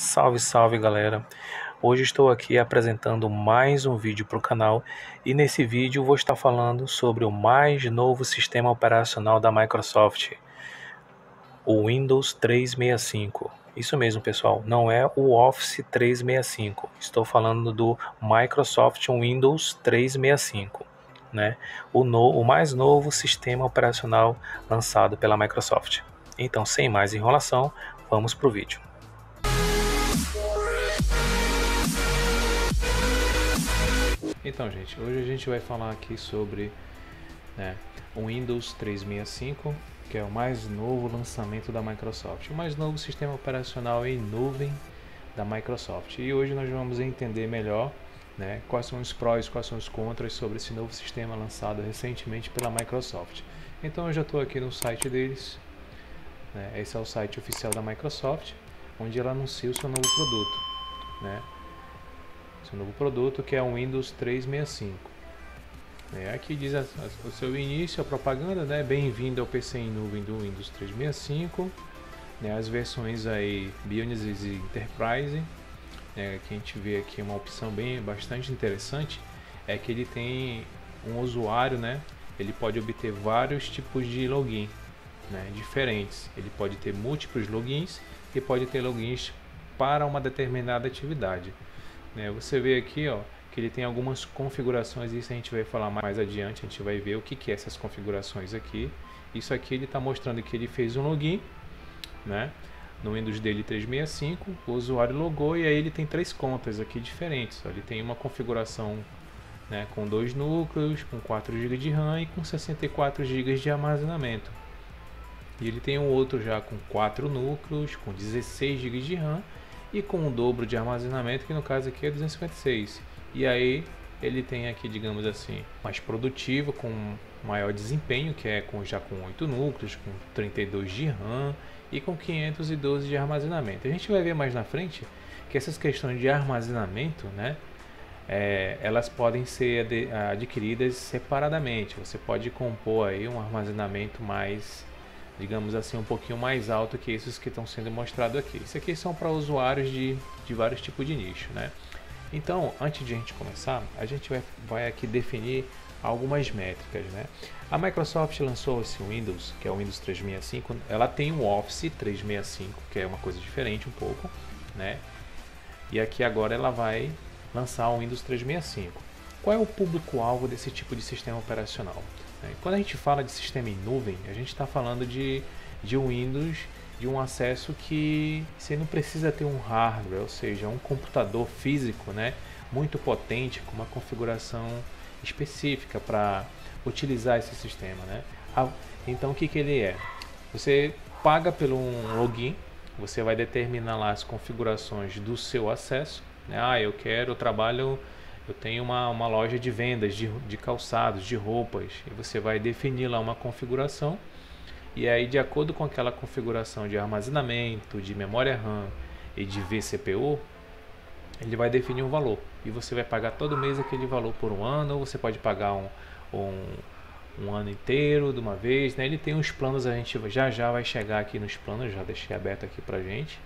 Salve, salve galera! Hoje estou aqui apresentando mais um vídeo para o canal e nesse vídeo vou estar falando sobre o mais novo sistema operacional da Microsoft, o Windows 365. Isso mesmo, pessoal, não é o Office 365, estou falando do Microsoft Windows 365, né? O mais novo sistema operacional lançado pela Microsoft. Então, sem mais enrolação, vamos para o vídeo. Então, gente, hoje a gente vai falar aqui sobre o Windows 365, que é o mais novo lançamento da Microsoft, o mais novo sistema operacional em nuvem da Microsoft. E hoje nós vamos entender melhor quais são os prós, quais são os contras sobre esse novo sistema lançado recentemente pela Microsoft. Então eu já estou aqui no site deles, esse é o site oficial da Microsoft, onde ela anuncia o seu novo produto, seu novo produto, que é o Windows 365. Aqui diz o seu início, a propaganda, bem-vindo ao PC em nuvem do Windows 365, as versões aí Business e Enterprise. Que a gente vê aqui uma opção bastante interessante, é que ele tem um usuário, ele pode obter vários tipos de login diferentes. Ele pode ter múltiplos logins e pode ter logins para uma determinada atividade. Você vê aqui, que ele tem algumas configurações, isso a gente vai falar mais adiante, a gente vai ver o que é essas configurações aqui. Isso aqui ele está mostrando que ele fez um login, no Windows dele 365, o usuário logou e aí ele tem 3 contas aqui diferentes. Ele tem uma configuração com 2 núcleos, com 4 GB de RAM e com 64 GB de armazenamento. E ele tem um outro já com 4 núcleos, com 16 GB de RAM e com o dobro de armazenamento, que no caso aqui é 256. E aí ele tem aqui, digamos assim, mais produtivo, com maior desempenho, que é já com 8 núcleos, com 32 de RAM e com 512 de armazenamento. A gente vai ver mais na frente que essas questões de armazenamento, elas podem ser adquiridas separadamente. Você pode compor aí um armazenamento mais, digamos assim, um pouquinho mais alto que esses que estão sendo mostrados aqui. Isso aqui são para usuários de vários tipos de nicho, Então, antes de a gente começar, a gente vai aqui definir algumas métricas, A Microsoft lançou esse Windows, que é o Windows 365, ela tem o Office 365, que é uma coisa diferente um pouco, E aqui agora ela vai lançar o Windows 365. Qual é o público-alvo desse tipo de sistema operacional? Quando a gente fala de sistema em nuvem, a gente está falando de um Windows, de um acesso que você não precisa ter um hardware, ou seja, um computador físico, muito potente, com uma configuração específica para utilizar esse sistema, Então o que ele é? Você paga pelo um login, você vai determinar lá as configurações do seu acesso, eu tenho uma loja de vendas de calçados, de roupas, e você vai definir lá uma configuração, e aí de acordo com aquela configuração de armazenamento, de memória RAM e de vCPU, ele vai definir um valor, e você vai pagar todo mês aquele valor por um ano, ou você pode pagar um ano inteiro de uma vez, Ele tem uns planos, a gente já vai chegar aqui nos planos, já deixei aberto aqui pra gente,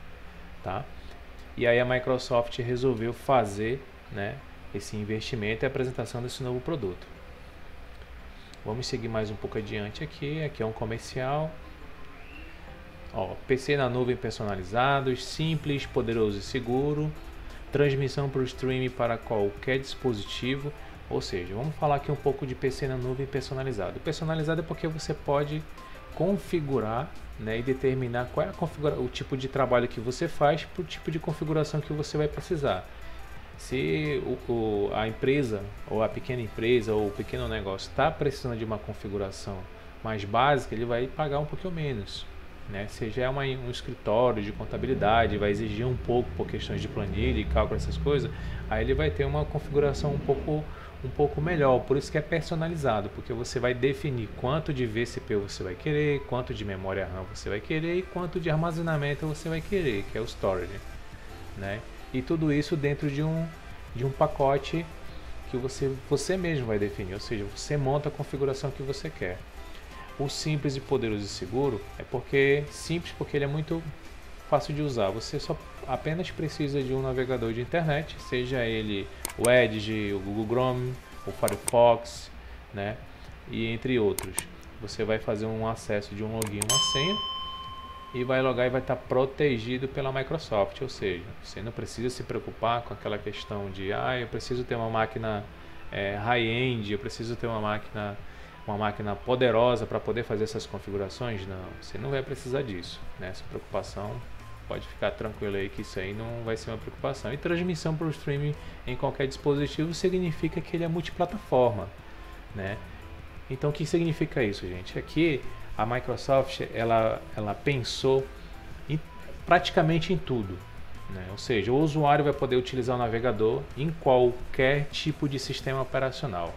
E aí a Microsoft resolveu fazer, esse investimento e a apresentação desse novo produto. Vamos seguir mais um pouco adiante aqui é um comercial. PC na nuvem personalizados, simples, poderoso e seguro, transmissão por streaming para qualquer dispositivo. Ou seja, vamos falar aqui um pouco de PC na nuvem personalizado. Personalizado é porque você pode configurar e determinar qual é o tipo de trabalho que você faz para o tipo de configuração que você vai precisar. Se a empresa, ou a pequena empresa, ou o pequeno negócio está precisando de uma configuração mais básica, ele vai pagar um pouquinho menos. Se já é um escritório de contabilidade, vai exigir um pouco por questões de planilha e cálculo, essas coisas, aí ele vai ter uma configuração um pouco melhor. Por isso que é personalizado, porque você vai definir quanto de vCPU você vai querer, quanto de memória RAM você vai querer e quanto de armazenamento você vai querer, que é o storage, E tudo isso dentro de um pacote que você mesmo vai definir, ou seja, você monta a configuração que você quer. O simples e poderoso e seguro é simples porque ele é muito fácil de usar. Você só apenas precisa de um navegador de internet, seja ele o Edge, o Google Chrome, o Firefox, né? E entre outros. Você vai fazer um acesso de um login e uma senha e vai logar e vai estar protegido pela Microsoft, ou seja, você não precisa se preocupar com aquela questão de eu preciso ter uma máquina high-end, eu preciso ter uma máquina poderosa para poder fazer essas configurações. Não, você não vai precisar disso, né? Essa preocupação, pode ficar tranquilo aí que isso aí não vai ser uma preocupação. E transmissão para o streaming em qualquer dispositivo significa que ele é multiplataforma, né? Então o que significa isso, gente? Aqui a Microsoft ela pensou praticamente em tudo, né? Ou seja, o usuário vai poder utilizar o navegador em qualquer tipo de sistema operacional.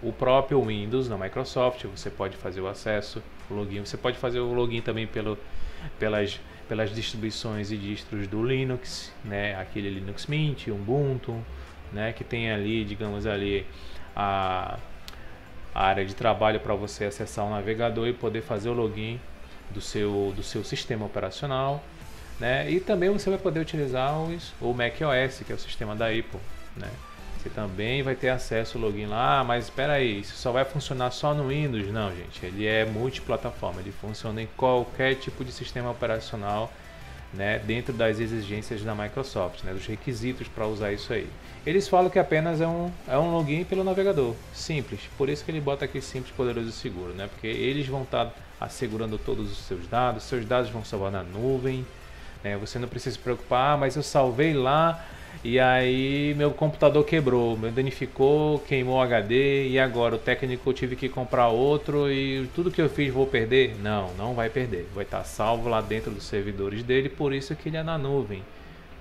O próprio Windows da Microsoft, você pode fazer o acesso, o login, você pode fazer o login também pelas distribuições e distros do Linux, né? Aquele Linux Mint, Ubuntu, né? Que tem ali, digamos ali, a área de trabalho para você acessar o navegador e poder fazer o login do seu sistema operacional, né? E também você vai poder utilizar o macOS, que é o sistema da Apple, né? Você também vai ter acesso ao login lá, mas espera aí, isso só vai funcionar só no Windows? Não, gente, ele é multiplataforma, ele funciona em qualquer tipo de sistema operacional, né, dentro das exigências da Microsoft, né, dos requisitos para usar isso aí. Eles falam que apenas é um login pelo navegador, simples, por isso que ele bota aqui simples, poderoso e seguro, né, porque eles vão estar assegurando todos os seus dados vão salvar na nuvem, né, você não precisa se preocupar, mas eu salvei lá e aí meu computador quebrou, me danificou, queimou o HD e agora o técnico tive que comprar outro e tudo que eu fiz vou perder? Não, não vai perder, vai estar salvo lá dentro dos servidores dele, por isso que ele é na nuvem,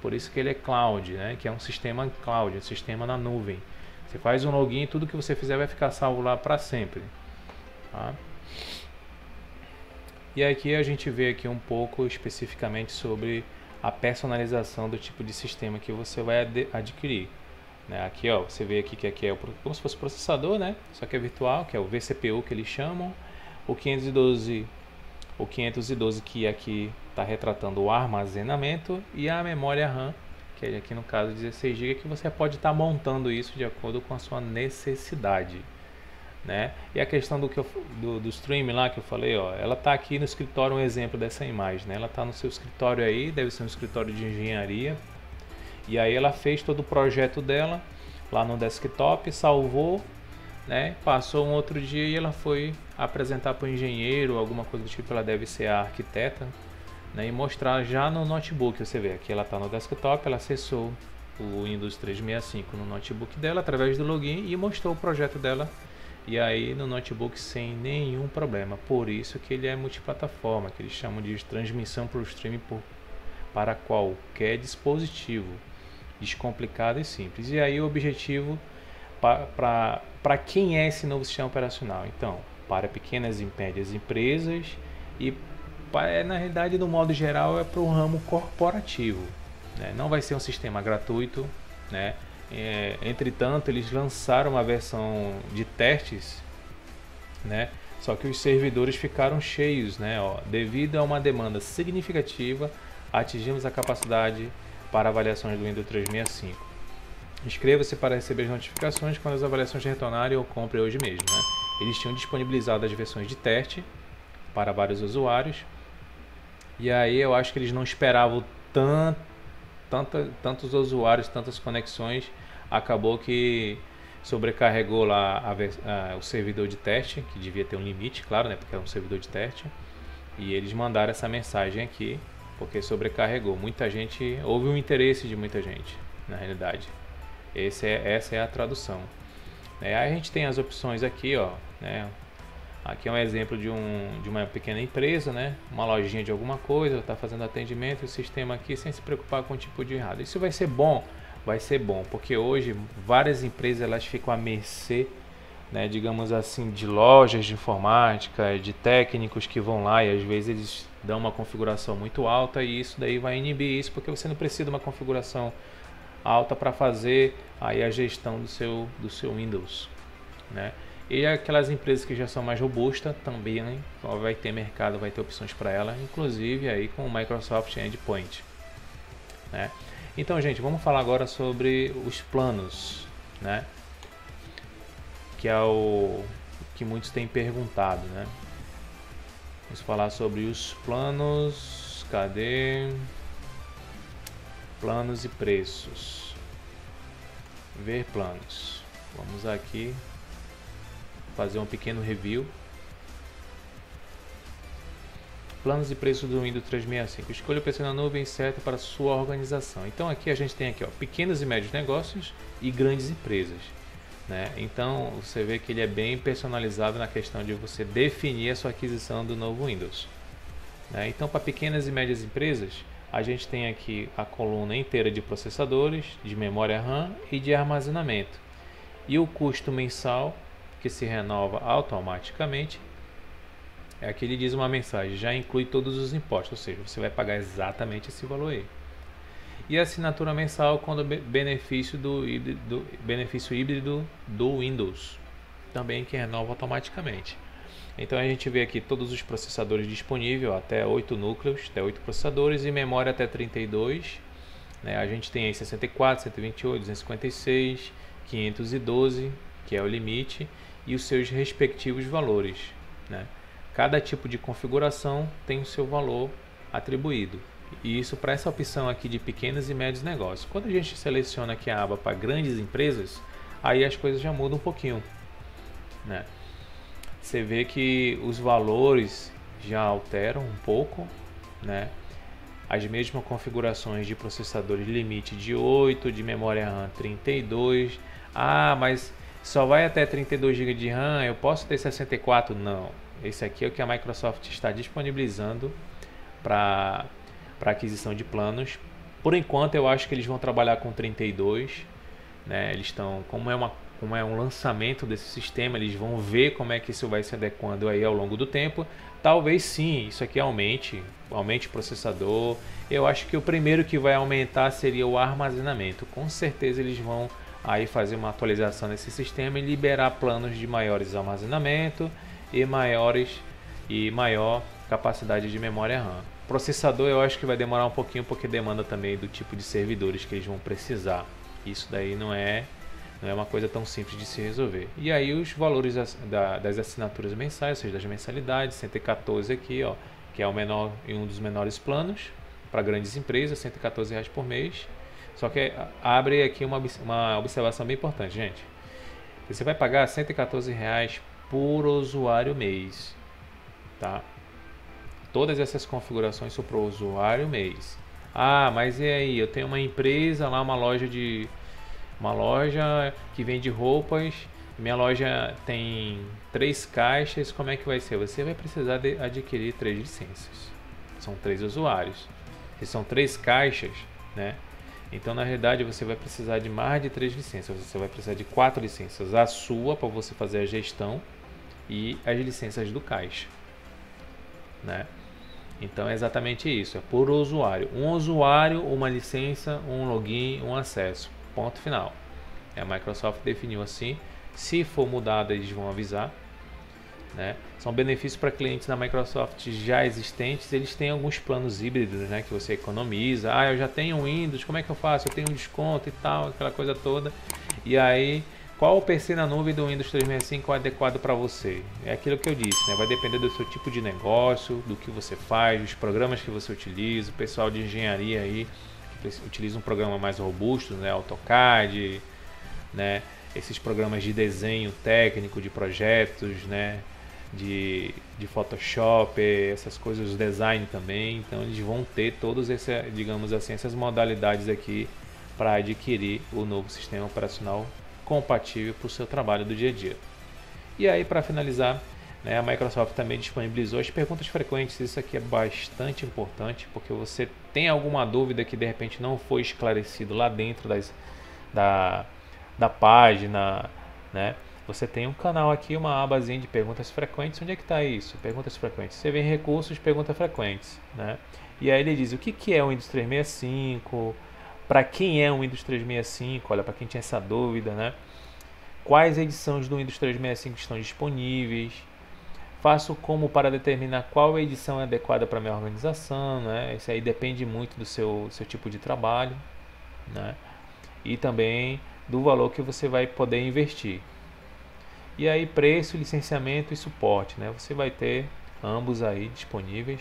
por isso que ele é cloud, né? Que é um sistema cloud, um sistema na nuvem. Você faz um login e tudo que você fizer vai ficar salvo lá para sempre, tá? E aqui a gente vê aqui um pouco especificamente sobre a personalização do tipo de sistema que você vai adquirir, né? Aqui ó, você vê aqui que aqui é como se fosse processador, né? Só que é virtual, que é o vCPU que eles chamam, o 512 que aqui está retratando o armazenamento e a memória RAM, que é aqui no caso 16 GB, que você pode estar montando isso de acordo com a sua necessidade, né? E a questão do stream lá que eu falei, ó, ela está aqui no escritório, um exemplo dessa imagem, né? Ela está no seu escritório aí, deve ser um escritório de engenharia, e aí ela fez todo o projeto dela lá no desktop, salvou, né? Passou um outro dia e ela foi apresentar para o engenheiro, alguma coisa do tipo, ela deve ser a arquiteta, né? E mostrar já no notebook. Você vê aqui ela está no desktop, ela acessou o Windows 365 no notebook dela através do login e mostrou o projeto dela, e aí no notebook sem nenhum problema. Por isso que ele é multiplataforma, que eles chamam de transmissão para o streaming para qualquer dispositivo, descomplicado e simples. E aí o objetivo para quem é esse novo sistema operacional? Então, para pequenas e médias empresas e na realidade, no modo geral, é para o ramo corporativo, né? Não vai ser um sistema gratuito, né? Entretanto, eles lançaram uma versão de testes, né? Só que os servidores ficaram cheios, né? Devido a uma demanda significativa, atingimos a capacidade para avaliações do Windows 365. Inscreva-se para receber as notificações quando as avaliações retornarem ou compre hoje mesmo, né? Eles tinham disponibilizado as versões de teste para vários usuários, e aí eu acho que eles não esperavam tantos usuários, tantas conexões, acabou que sobrecarregou lá o servidor de teste, que devia ter um limite, claro, né, porque era um servidor de teste, e eles mandaram essa mensagem aqui, porque sobrecarregou. Muita gente, houve um interesse de muita gente, na realidade. Essa é a tradução. Aí a gente tem as opções aqui, ó, né? Aqui é um exemplo de uma pequena empresa, né? Uma lojinha de alguma coisa, está fazendo atendimento, o sistema aqui sem se preocupar com o tipo de errado. Isso vai ser bom? Vai ser bom, porque hoje várias empresas elas ficam à mercê, né, digamos assim, de lojas de informática, de técnicos que vão lá e às vezes eles dão uma configuração muito alta e isso daí vai inibir isso, porque você não precisa de uma configuração alta para fazer aí a gestão do seu Windows, né? E aquelas empresas que já são mais robustas também, né, vai ter mercado, vai ter opções para ela, inclusive aí com o Microsoft Endpoint, né? Então, gente, vamos falar agora sobre os planos, né? Que é o que muitos têm perguntado, né? Vamos falar sobre os planos. Cadê? Planos e preços. Ver planos. Vamos aqui fazer um pequeno review. Planos e preços do Windows 365. Escolha o PC na nuvem certo para sua organização. Então aqui a gente tem aqui, ó, pequenos e médios negócios e grandes empresas, né? Então você vê que ele é bem personalizado na questão de você definir a sua aquisição do novo Windows, né? Então para pequenas e médias empresas a gente tem aqui a coluna inteira de processadores, de memória RAM e de armazenamento. E o custo mensal, que se renova automaticamente, é que ele diz uma mensagem, já inclui todos os impostos, ou seja, você vai pagar exatamente esse valor aí. E a assinatura mensal quando benefício híbrido do Windows, também que renova automaticamente. Então a gente vê aqui todos os processadores disponíveis, ó, até 8 núcleos, até 8 processadores e memória até 32, né? A gente tem aí 64, 128, 256, 512, que é o limite, e os seus respectivos valores, né? Cada tipo de configuração tem o seu valor atribuído. E isso para essa opção aqui de pequenos e médios negócios. Quando a gente seleciona aqui a aba para grandes empresas, aí as coisas já mudam um pouquinho, né? Você vê que os valores já alteram um pouco, né? As mesmas configurações de processadores, limite de 8, de memória RAM 32. Ah, mas só vai até 32 GB de RAM, eu posso ter 64? Não. Esse aqui é o que a Microsoft está disponibilizando para aquisição de planos. Por enquanto eu acho que eles vão trabalhar com 32, né? Eles estão, como é um lançamento desse sistema, eles vão ver como é que isso vai se adequando aí ao longo do tempo. Talvez sim, isso aqui aumente o processador. Eu acho que o primeiro que vai aumentar seria o armazenamento. Com certeza eles vão aí fazer uma atualização nesse sistema e liberar planos de maiores armazenamento e maior capacidade de memória RAM. Processador eu acho que vai demorar um pouquinho porque demanda também do tipo de servidores que eles vão precisar. Isso daí não é uma coisa tão simples de se resolver. E aí os valores das assinaturas mensais, ou seja, das mensalidades, 114 aqui, ó, que é o menor e um dos menores planos para grandes empresas, R$114 por mês. Só que abre aqui uma observação bem importante, gente. Você vai pagar R$114 por usuário mês, tá? Todas essas configurações são para o usuário mês. Ah, mas e aí? Eu tenho uma empresa lá, uma loja que vende roupas. Minha loja tem 3 caixas. Como é que vai ser? Você vai precisar adquirir 3 licenças. São 3 usuários. Se são 3 caixas, né? Então, na realidade, você vai precisar de mais de 3 licenças. Você vai precisar de 4 licenças. A sua, para você fazer a gestão, e as licenças do caixa, né? Então, é exatamente isso. É por usuário. Um usuário, uma licença, um login, um acesso. Ponto final. A Microsoft definiu assim. Se for mudado, eles vão avisar, né? São benefícios para clientes da Microsoft já existentes. Eles têm alguns planos híbridos, né, que você economiza. Ah, eu já tenho um Windows, como é que eu faço? Eu tenho um desconto e tal, aquela coisa toda. E aí, qual o PC na nuvem do Windows 365 é adequado para você? É aquilo que eu disse, né? Vai depender do seu tipo de negócio, do que você faz, dos programas que você utiliza. O pessoal de engenharia aí que utiliza um programa mais robusto, né? AutoCAD, né? Esses programas de desenho técnico, de projetos, né? De Photoshop, essas coisas, design também. Então eles vão ter todas essas, digamos assim, essas modalidades aqui para adquirir o novo sistema operacional compatível para o seu trabalho do dia a dia. E aí, para finalizar, né, a Microsoft também disponibilizou as perguntas frequentes. Isso aqui é bastante importante, porque você tem alguma dúvida que de repente não foi esclarecido lá dentro da página, né? Você tem um canal aqui, uma abazinha de perguntas frequentes. Onde é que está isso? Perguntas frequentes. Você vê em recursos, perguntas frequentes, né? E aí ele diz o que é o Windows 365, para quem é o Windows 365, olha, para quem tinha essa dúvida, né? quais edições do Windows 365 estão disponíveis, faço como para determinar qual edição é adequada para minha organização, né? Isso aí depende muito do seu tipo de trabalho, né? E também do valor que você vai poder investir. E aí preço, licenciamento e suporte, né? Você vai ter ambos aí disponíveis.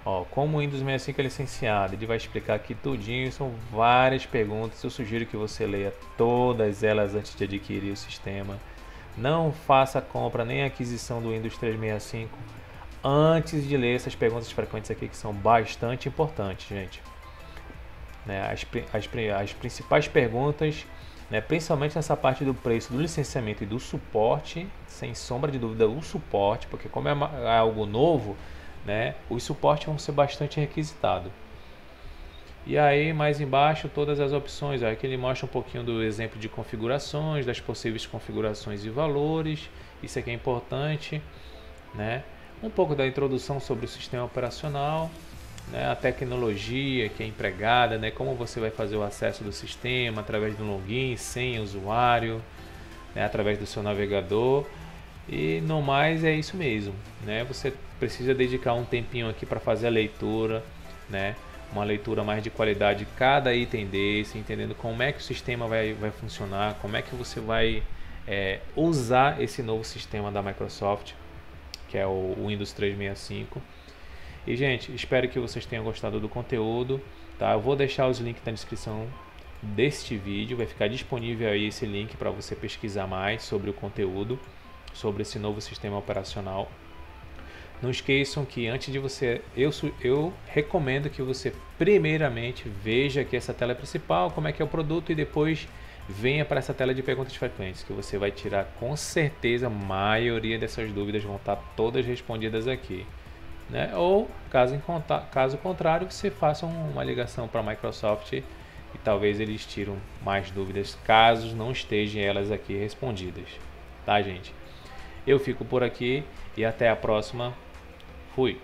Ó, como o Windows 65 é licenciado, ele vai explicar aqui tudinho, são várias perguntas, eu sugiro que você leia todas elas antes de adquirir o sistema. Não faça a compra nem a aquisição do Windows 365 antes de ler essas perguntas frequentes aqui, que são bastante importantes, gente. Né, as principais perguntas, né, principalmente nessa parte do preço, do licenciamento e do suporte, sem sombra de dúvida o suporte, porque como é algo novo, né, os suportes vão ser bastante requisitados. E aí mais embaixo todas as opções, ó, aqui ele mostra um pouquinho do exemplo de configurações, das possíveis configurações e valores, isso aqui é importante, né? Um pouco da introdução sobre o sistema operacional, né? A tecnologia que é empregada, né? Como você vai fazer o acesso do sistema através do login, senha, usuário, né? Através do seu navegador. E no mais é isso mesmo, né? Você precisa dedicar um tempinho aqui para fazer a leitura, né? Uma leitura mais de qualidade de cada item desse, entendendo como é que o sistema vai funcionar, como é que você vai usar esse novo sistema da Microsoft, que é o Windows 365. E gente, espero que vocês tenham gostado do conteúdo, tá? Eu vou deixar os links na descrição deste vídeo, vai ficar disponível aí esse link para você pesquisar mais sobre o conteúdo, sobre esse novo sistema operacional. Não esqueçam que antes de você, eu recomendo que você primeiramente veja aqui essa tela principal, como é que é o produto, e depois venha para essa tela de perguntas frequentes, que você vai tirar com certeza a maioria dessas dúvidas vão estar todas respondidas aqui, né? Ou caso contrário, você faça uma ligação para a Microsoft e talvez eles tiram mais dúvidas caso não estejam elas aqui respondidas, tá, gente? Eu fico por aqui e até a próxima. Fui!